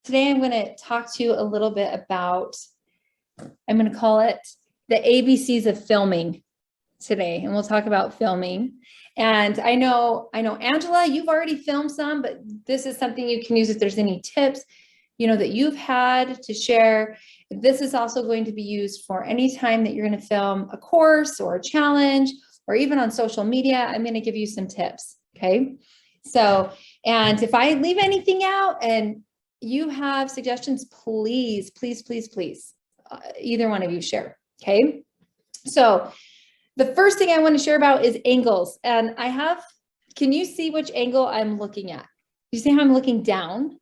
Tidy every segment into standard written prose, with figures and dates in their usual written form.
Today I'm going to talk to you a little bit about, I'm going to call it the ABCs of filming today. And we'll talk about filming. And I know, Angela, you've already filmed some, but this is something you can use if there's any tips, that you've had to share. This is also going to be used for any time that you're going to film a course or a challenge, or even on social media. I'm going to give you some tips. Okay. So, and if I leave anything out and you have suggestions, please, either one of you share. Okay. So the first thing I want to share about is angles. And can you see which angle I'm looking at? You see how I'm looking down?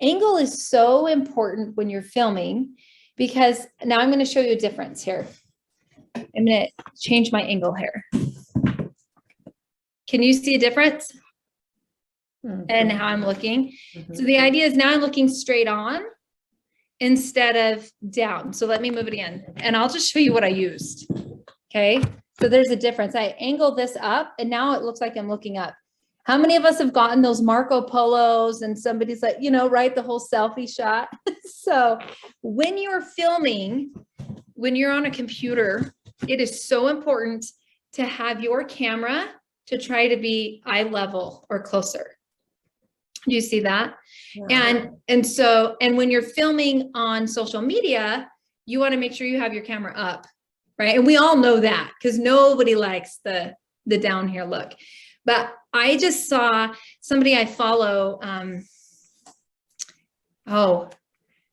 Angle is so important when you're filming, because now I'm going to show you a difference here. I'm going to change my angle here. Can you see a difference? And how I'm looking. So the idea is now I'm looking straight on instead of down. So let me move it again, and I'll just show you what I used. Okay. So there's a difference. I angled this up and now it looks like I'm looking up. How many of us have gotten those Marco Polos and somebody's like, right, the whole selfie shot. So when you're filming, when you're on a computer, it is so important to have your camera to try to be eye level or closer. Do you see that? Yeah. And when you're filming on social media, you want to make sure you have your camera up, right? And we all know that because nobody likes the down here look. But I just saw somebody I follow.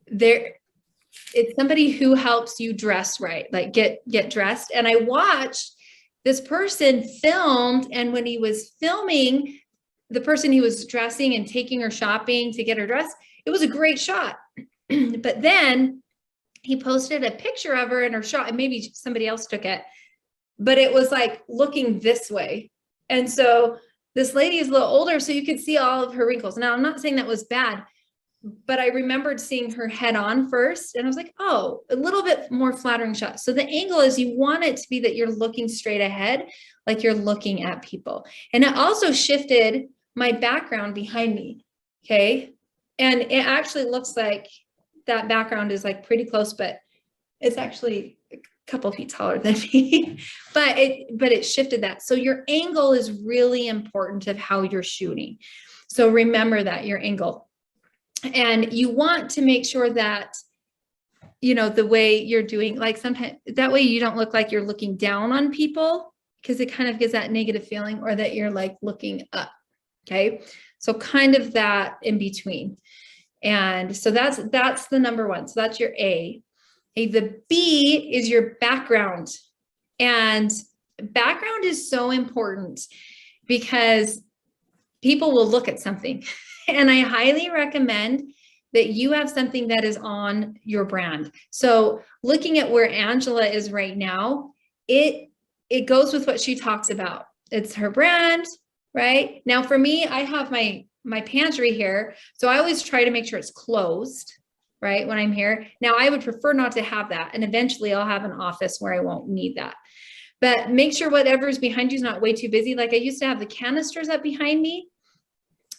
It's somebody who helps you dress right, like get dressed. And I watched this person filmed, and when he was filming the person he was dressing and taking her shopping to get her dressed, it was a great shot. But then he posted a picture of her in her shot, and maybe somebody else took it, but it was like looking this way. And so this lady is a little older, so you could see all of her wrinkles. Now, I'm not saying that was bad, but I remembered seeing her head on first, and I was like, oh, a little bit more flattering shot. So the angle is you want it to be that you're looking straight ahead, like you're looking at people. And it also shifted my background behind me. Okay. And it actually looks like that background is like pretty close, but it's actually a couple feet taller than me, but it shifted that. So your angle is really important of how you're shooting. So remember that, your angle. And you want to make sure that, the way you're doing, like sometimes that way you don't look like you're looking down on people, because it kind of gives that negative feeling, or that you're like looking up. Okay. So kind of that in between. And so that's the number one. So that's your A. Okay, the B is your background. And background is so important because people will look at something. And I highly recommend that you have something that is on your brand. So looking at where Angela is right now, it goes with what she talks about. It's her brand. Right now, for me, I have my pantry here. So I always try to make sure it's closed, right, when I'm here. Now, I would prefer not to have that. And eventually I'll have an office where I won't need that. But make sure whatever's behind you is not way too busy. Like I used to have the canisters up behind me,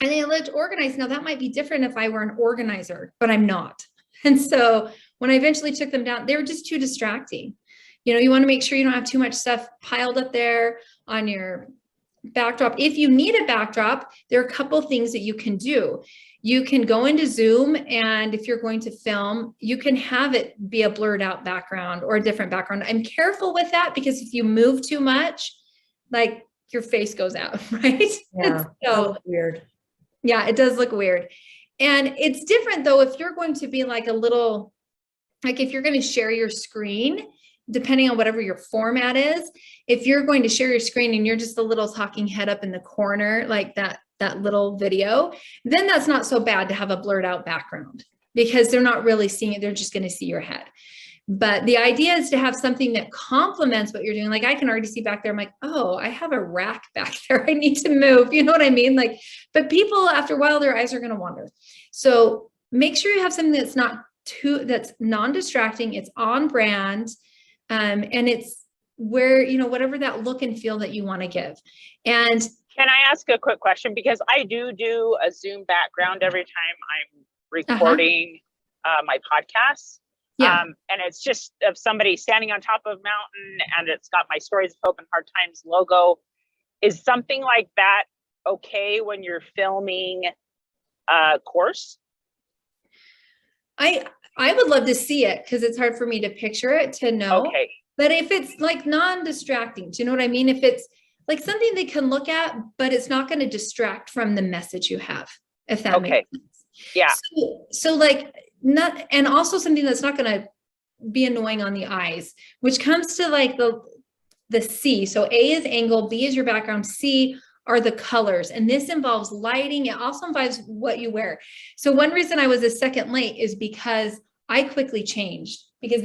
and they looked organized. Now that might be different if I were an organizer, but I'm not. And so when I eventually took them down, they were just too distracting. You want to make sure you don't have too much stuff piled up there on your backdrop. If you need a backdrop, there are a couple things that you can do. You can go into Zoom, and if you're going to film, you can have it be a blurred out background or a different background. I'm careful with that because if you move too much, like your face goes out, right? Yeah, so weird. Yeah, it does look weird. And it's different though if you're going to be like if you're going to share your screen, depending on whatever your format is, if you're going to share your screen and you're just a little talking head up in the corner, like that little video, then that's not so bad to have a blurred out background because they're not really seeing it. They're just going to see your head. But the idea is to have something that complements what you're doing. Like I can already see back there. I'm like, oh, I have a rack back there. I need to move. You know what I mean? Like, but people after a while, their eyes are going to wander. So make sure you have something that's non-distracting. It's on brand. And it's where, whatever that look and feel that you want to give. And can I ask a quick question? Because I do a Zoom background every time I'm recording my podcasts. Yeah. And it's just of somebody standing on top of a mountain, and it's got my Stories of Hope and Hard Times logo. Is something like that okay when you're filming a course? I would love to see it because it's hard for me to picture it to know. Okay. But if it's like non-distracting, do you know what I mean? If it's like something they can look at, but it's not going to distract from the message you have, if that makes sense. Yeah. So like not, and also something that's not going to be annoying on the eyes, which comes to like the C. So A is angle, B is your background, C are the colors. And this involves lighting. It also involves what you wear. So one reason I was a second late is because I quickly changed because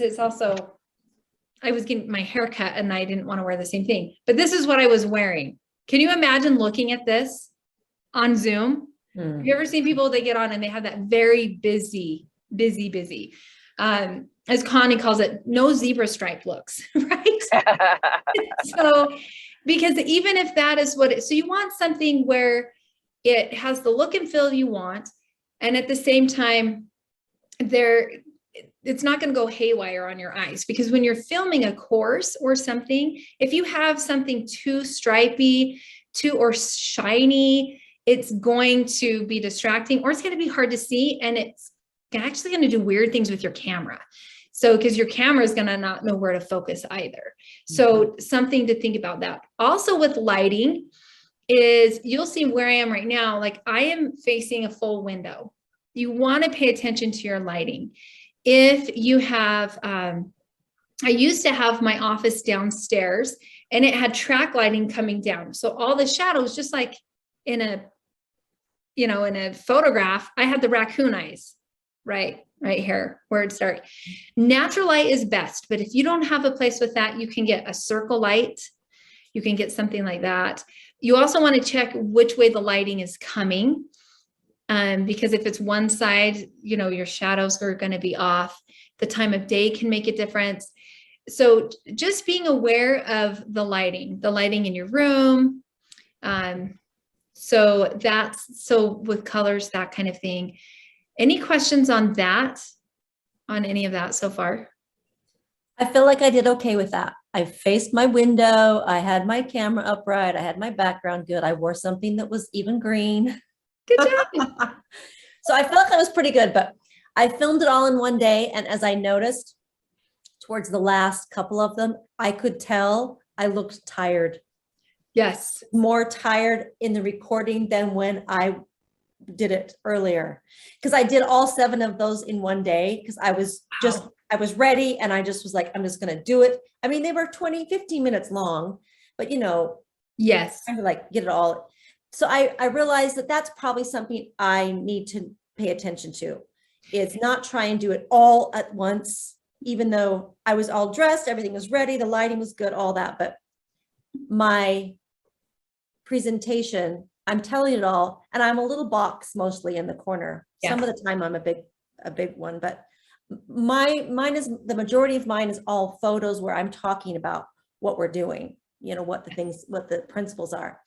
it's also, I was getting my hair cut and I didn't want to wear the same thing, but this is what I was wearing. Can you imagine looking at this on Zoom? Have you ever seen people, they get on and they have that very busy. As Connie calls it, no zebra stripe looks, right? So, because even if that is what so you want something where it has the look and feel you want, and at the same time, it's not going to go haywire on your eyes, because when you're filming a course or something, if you have something too stripy, or shiny, it's going to be distracting, or it's going to be hard to see, and it's actually going to do weird things with your camera. So, because your camera is going to not know where to focus either. So something to think about that. Also with lighting is, you'll see where I am right now, like I am facing a full window. You want to pay attention to your lighting. If you have, I used to have my office downstairs and it had track lighting coming down. So all the shadows, just like in a photograph, I had the raccoon eyes, right here where it's dark. Natural light is best, but if you don't have a place with that, you can get a circle light. You can get something like that. You also want to check which way the lighting is coming. Because if it's one side, your shadows are going to be off. The time of day can make a difference. So just being aware of the lighting in your room. So with colors, that kind of thing. Any questions on any of that so far? I feel like I did okay with that. I faced my window. I had my camera upright. I had my background good. I wore something that was even green. Good job. So I feel like I was pretty good, but I filmed it all in one day. And as I noticed towards the last couple of them, I could tell I looked tired. Yes. More tired in the recording than when I did it earlier. Because I did all 7 of those in one day because I was ready and I just was like, I'm just going to do it. I mean, they were 15 minutes long, but yes, I like get it all. So I realized that that's probably something I need to pay attention to. Is not try and do it all at once, even though I was all dressed, everything was ready, the lighting was good, all that. But my presentation, I'm telling it all, and I'm a little box mostly in the corner. Yes. Some of the time I'm a big one, but mine is the majority of mine is all photos where I'm talking about what we're doing, what the principles are.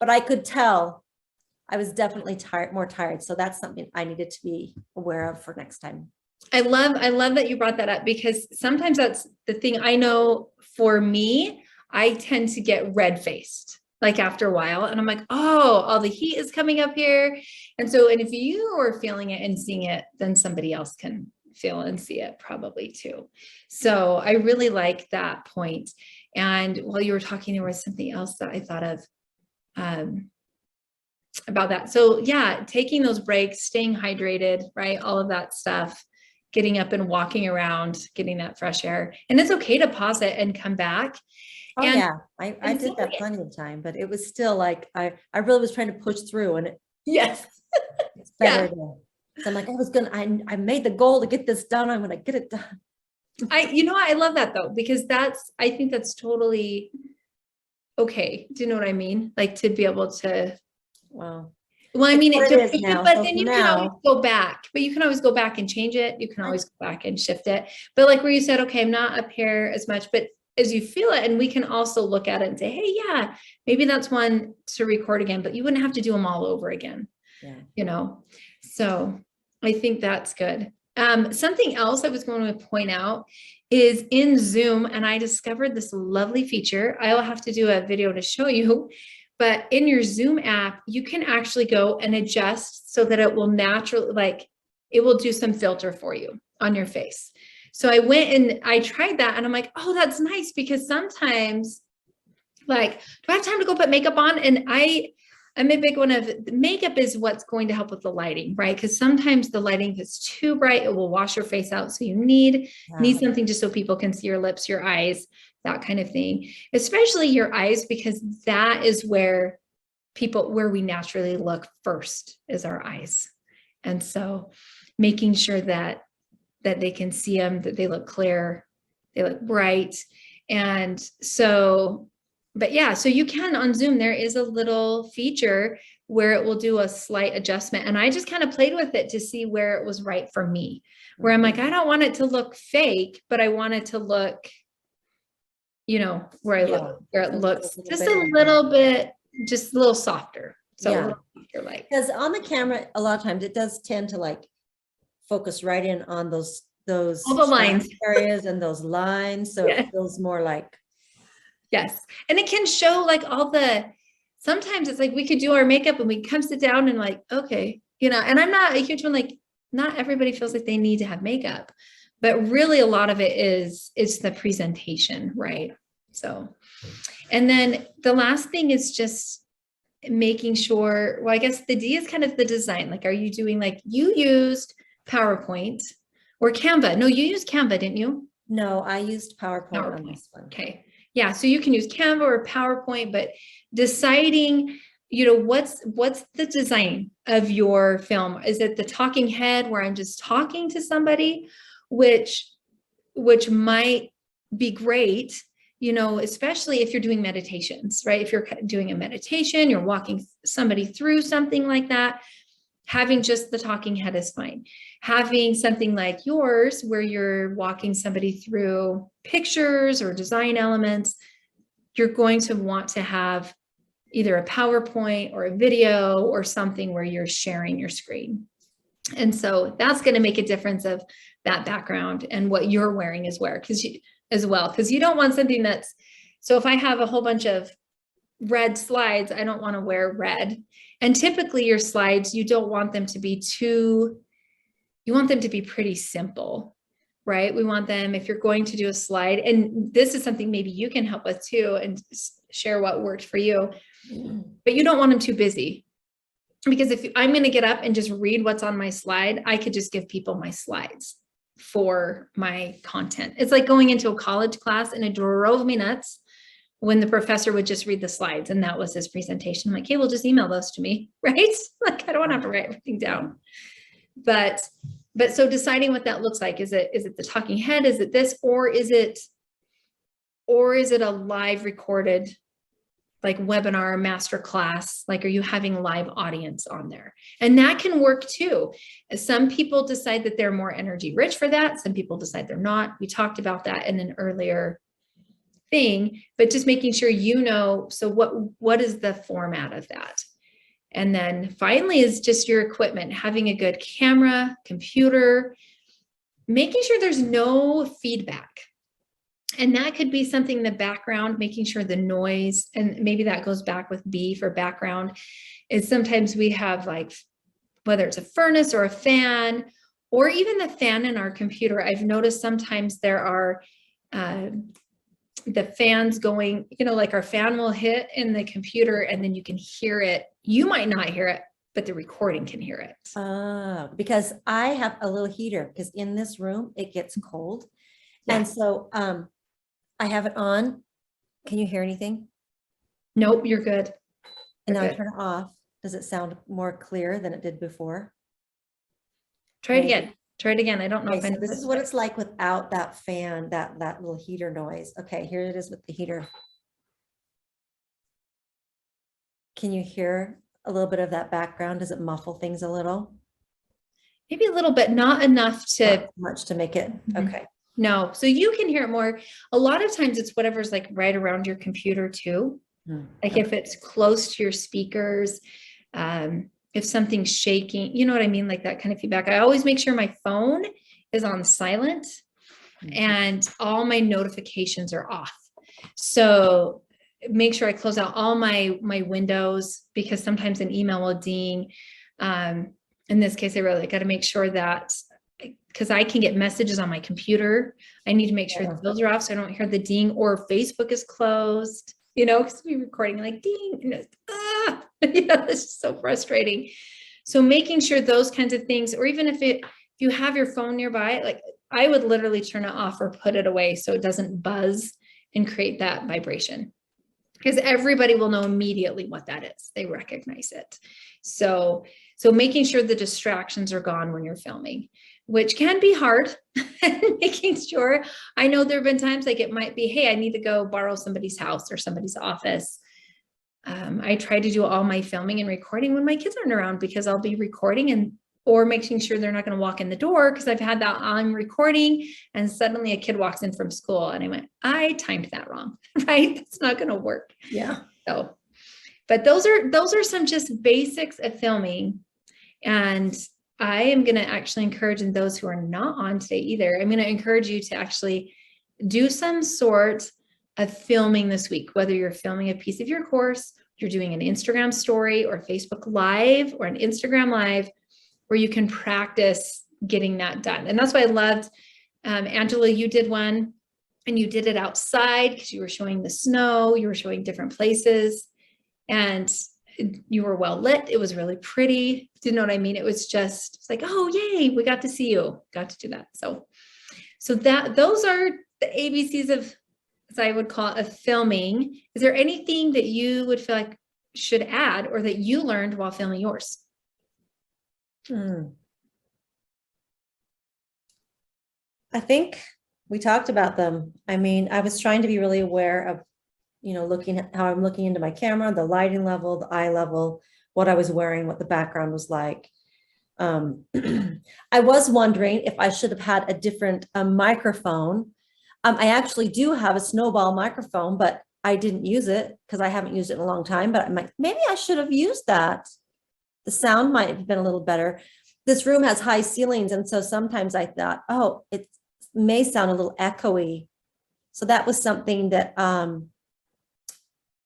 But I could tell I was definitely more tired. So that's something I needed to be aware of for next time. I love that you brought that up, because sometimes that's the thing. I know for me, I tend to get red-faced like after a while, and I'm like, oh, all the heat is coming up here. And if you are feeling it and seeing it, then somebody else can feel and see it probably too. So I really like that point. And while you were talking, there was something else that I thought of about that. So yeah, taking those breaks, staying hydrated, right? All of that stuff, getting up and walking around, getting that fresh air. And it's okay to pause it and come back. Oh yeah, I did that plenty of time, but it was still like, I really was trying to push through, and yes, it's better. Yeah. So I'm like, I made the goal to get this done. I'm going to get it done. I love that though, because I think that's totally okay. Do you know what I mean? Like to be able to, wow. Well, I mean, it is now. But so then you now, can always go back, and change it. You can always go back and shift it. But like where you said, okay, I'm not up here as much, but as you feel it, and we can also look at it and say, hey, yeah, maybe that's one to record again, but you wouldn't have to do them all over again. Yeah. you know, so I think that's good. Something else I was going to point out is in Zoom, and I discovered this lovely feature. I'll have to do a video to show you, but in your Zoom app, you can actually go and adjust so that it will naturally, like, it will do some filter for you on your face. So I went and I tried that and I'm like, oh, that's nice, because sometimes, like, do I have time to go put makeup on? And I'm a big one of makeup is what's going to help with the lighting, right? Because sometimes the lighting, if it's too bright, it will wash your face out. So you need something just so people can see your lips, your eyes, that kind of thing, especially your eyes, because that is where we naturally look first, is our eyes. And so making sure that they can see them, that they look clear, they look bright. And so, but yeah, so you can on Zoom, there is a little feature where it will do a slight adjustment. And I just kind of played with it to see where it was right for me, where I'm like, I don't want it to look fake, but I want it to look, you know, where it looks just a little bit, just a little softer. So a little softer light. Because on the camera, a lot of times it does tend to like focus right in on those all the lines areas and those lines. So it feels more like. Yes. And it can show like sometimes it's like we could do our makeup and we come sit down and like, okay, you know, and I'm not a huge one, like not everybody feels like they need to have makeup, but really a lot of it it's the presentation, right? So, and then the last thing is just making sure, well, I guess the D is kind of the design. Like, are you doing, like, you used PowerPoint or Canva? No, you used Canva, didn't you? No, I used PowerPoint on this one. Okay. Yeah. So you can use Canva or PowerPoint, but deciding, you know, what's the design of your film? Is it the talking head where I'm just talking to somebody, which might be great, you know, especially if you're doing meditations, right? If you're doing a meditation, you're walking somebody through something like that, having just the talking head is fine. Having something like yours where you're walking somebody through pictures or design elements, you're going to want to have either a PowerPoint or a video or something where you're sharing your screen. And so that's going to make a difference of that background and what you're wearing as well, because you don't want something that's, so if I have a whole bunch of red slides, I don't want to wear red. And typically your slides, you don't want them to be you want them to be pretty simple, right? We want them, if you're going to do a slide, and this is something maybe you can help with too and share what worked for you, but you don't want them too busy. Because if I'm going to get up and just read what's on my slide, I could just give people my slides for my content. It's like going into a college class, and it drove me nuts when the professor would just read the slides and that was his presentation. I'm like, hey, well, just email those to me, right? Like, I don't want to have to write everything down. But so deciding what that looks like, is it the talking head? Is it this, or is it a live recorded, like, webinar, master class? Like, are you having a live audience on there? And that can work too. Some people decide that they're more energy rich for that. Some people decide they're not. We talked about that in an earlier thing, but just making sure, you know, so what is the format of that? And then finally is just your equipment, having a good camera, computer, making sure there's no feedback. And that could be something in the background, making sure the noise, and maybe that goes back with B for background, is sometimes we have, like, whether it's a furnace or a fan, or even the fan in our computer. I've noticed sometimes there are the fans going, you know, like our fan will hit in the computer and then you can hear it. You might not hear it, but the recording can hear it. Because I have a little heater, because in this room it gets cold. Yeah. And so I have it on. Can you hear anything? Nope, you're good. And now I good. turn it off. Does it sound more clear than it did before? Try it again. Try it again. I don't know Okay, if so this is what it's like without that fan, that little heater noise. Okay, here it is with the heater. Can you hear a little bit of that background? Does it muffle things a little? Maybe a little bit, not enough to Not much to make it. Okay. No, so you can hear it more. A lot of times it's whatever's, like, right around your computer too. Like, if it's close to your speakers, if something's shaking, you know what I mean? Like that kind of feedback. I always make sure my phone is on silent and all my notifications are off. So make sure I close out all my windows, because sometimes an email will ding. In this case, I really got to make sure that, because I can get messages on my computer, I need to make sure that those are off so I don't hear the ding, or Facebook is closed, because we're recording like ding, and it's just so frustrating. So making sure those kinds of things, or even if you have your phone nearby, like I would literally turn it off or put it away so it doesn't buzz and create that vibration, because everybody will know immediately what that is. They recognize it. So making sure the distractions are gone when you're filming, which can be hard. Making sure, I know there've been times like it might be, hey, I need to go borrow somebody's house or somebody's office. I try to do all my filming and recording when my kids aren't around, because I'll be recording or making sure they're not going to walk in the door, because I've had that I'm recording and suddenly a kid walks in from school and I went, I timed that wrong, right? That's not going to work. Yeah. So, but those are some just basics of filming. And I am going to actually encourage, and those who are not on today either, I'm going to encourage you to actually do some sort of filming this week, whether you're filming a piece of your course, you're doing an Instagram story or Facebook Live or an Instagram Live, where you can practice getting that done. And that's why I loved, Angela, you did one and you did it outside because you were showing the snow, you were showing different places, and you were well lit. It was really pretty. Do you know what I mean? It was just, it's like, oh, yay, we got to see you, got to do that. So those are the ABCs of, as I would call it, of filming. Is there anything that you would feel like should add, or that you learned while filming yours? I think we talked about them. I mean, I was trying to be really aware of, looking at how I'm looking into my camera, the lighting level, the eye level, what I was wearing, what the background was like. I was wondering if I should have had a different microphone. I actually do have a Snowball microphone, but I didn't use it because I haven't used it in a long time, but I'm like, maybe I should have used that. The sound might have been a little better. This room has high ceilings, and so sometimes I thought, oh, it may sound a little echoey. So that was something that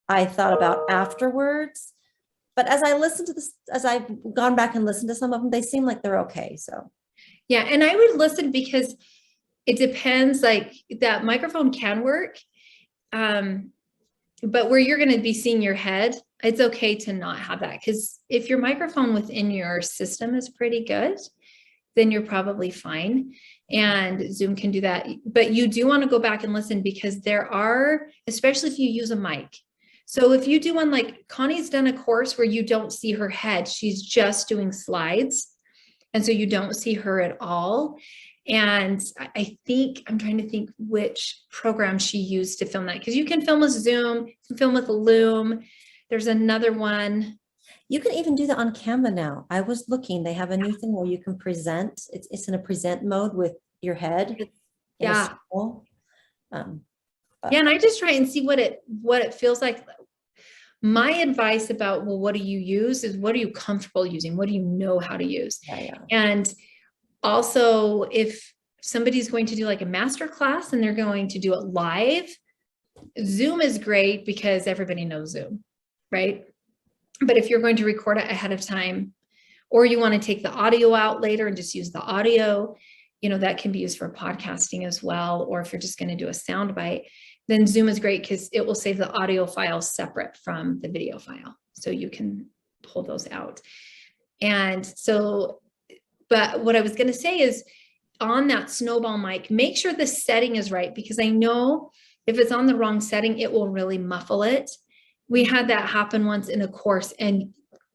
I thought about afterwards. But as I listened to this, as I've gone back and listened to some of them, they seem like they're okay. So yeah, and I would listen, because it depends, like that microphone can work. But where you're going to be seeing your head, it's okay to not have that, because if your microphone within your system is pretty good, then you're probably fine. And Zoom can do that. But you do want to go back and listen, because there are, especially if you use a mic. So if you do one, like Connie's done a course where you don't see her head, she's just doing slides. And so you don't see her at all. And I think, I'm trying to think which program she used to film that, because you can film with Zoom, you can film with Loom. There's another one. you can even do that on Canva now. I was looking, they have a new thing where you can present. It's in a present mode with your head. in a Yeah. circle. Yeah, and I just try and see what it feels like. My advice about, well, what do you use, is what are you comfortable using? What do you know how to use? Yeah. And also, if somebody's going to do like a master class and they're going to do it live, Zoom is great because everybody knows Zoom, right? But if you're going to record it ahead of time, or you want to take the audio out later and just use the audio, that can be used for podcasting as well. Or if you're just going to do a sound bite, then Zoom is great because it will save the audio file separate from the video file. So you can pull those out. And so, but what I was going to say is, on that Snowball mic, make sure the setting is right, because I know if it's on the wrong setting, it will really muffle it. We had that happen once in a course, and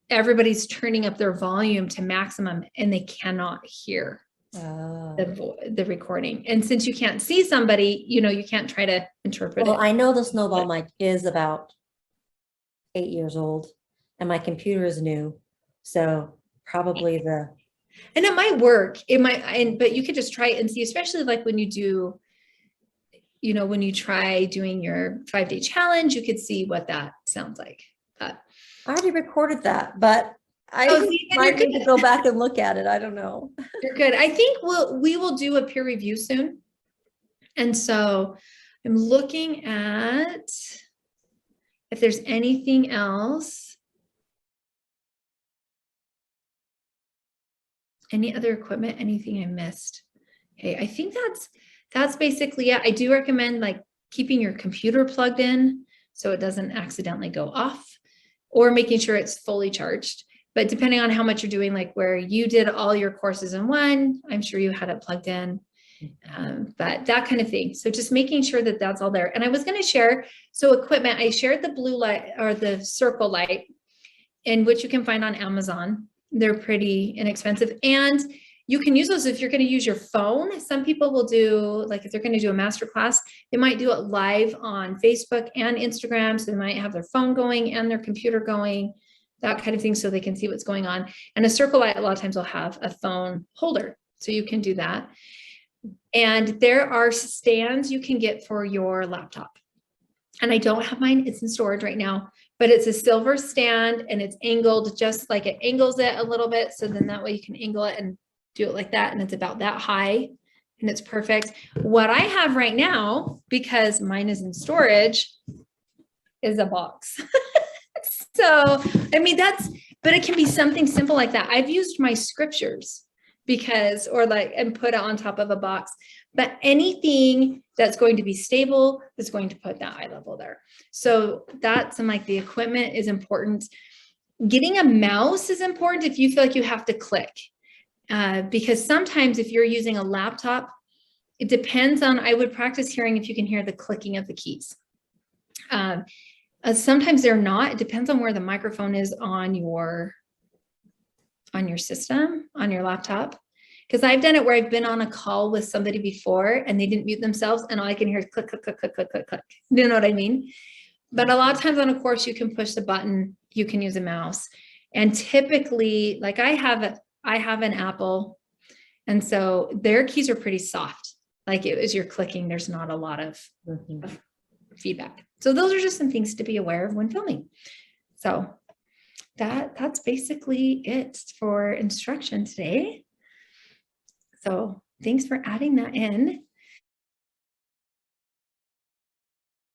everybody's turning up their volume to maximum and they cannot hear the recording. And since you can't see somebody, you can't try to interpret Well, it. I know the Snowball mic is about 8 years old and my computer is new. So probably And it might work. It might, but you could just try it and see, especially like when you do, when you try doing your 5-day challenge, you could see what that sounds like. I already recorded that, but Oh, see, then might you're need to good. go back and look at it. I don't know. You're good. I think we will do a peer review soon. And so I'm looking at if there's anything else. Any other equipment, anything I missed? Okay, I think that's basically it. I do recommend like keeping your computer plugged in so it doesn't accidentally go off, or making sure it's fully charged. But depending on how much you're doing, like where you did all your courses in one, I'm sure you had it plugged in. But that kind of thing. So just making sure that that's all there. And I was going to share, so equipment, I shared the blue light or the circle light, in which you can find on Amazon. They're pretty inexpensive, and you can use those if you're going to use your phone. Some people will do, like if they're going to do a master class, they might do it live on Facebook and Instagram. So they might have their phone going and their computer going, that kind of thing, so they can see what's going on. And a circle light a lot of times will have a phone holder, so you can do that. And there are stands you can get for your laptop. And I don't have mine, it's in storage right now, but it's a silver stand and it's angled just like it angles it a little bit. So then that way you can angle it and do it like that. And it's about that high and it's perfect. What I have right now, because mine is in storage, is a box. So, I mean, but it can be something simple like that. I've used my scriptures because, or like, and put it on top of a box, but anything that's going to be stable is going to put that eye level there. So that's, and like the equipment is important. Getting a mouse is important if you feel like you have to click, because sometimes if you're using a laptop, it depends on, I would practice hearing if you can hear the clicking of the keys. Sometimes they're not, it depends on where the microphone is on your system, on your laptop. Because I've done it where I've been on a call with somebody before and they didn't mute themselves and all I can hear is click, click, click, click, click, click, click. You know what I mean? But a lot of times on a course, you can push the button, you can use a mouse. And typically, like I have an Apple, and so their keys are pretty soft. Like as you're clicking, there's not a lot of feedback. So those are just some things to be aware of when filming. So that's basically it for instruction today. So thanks for adding that in.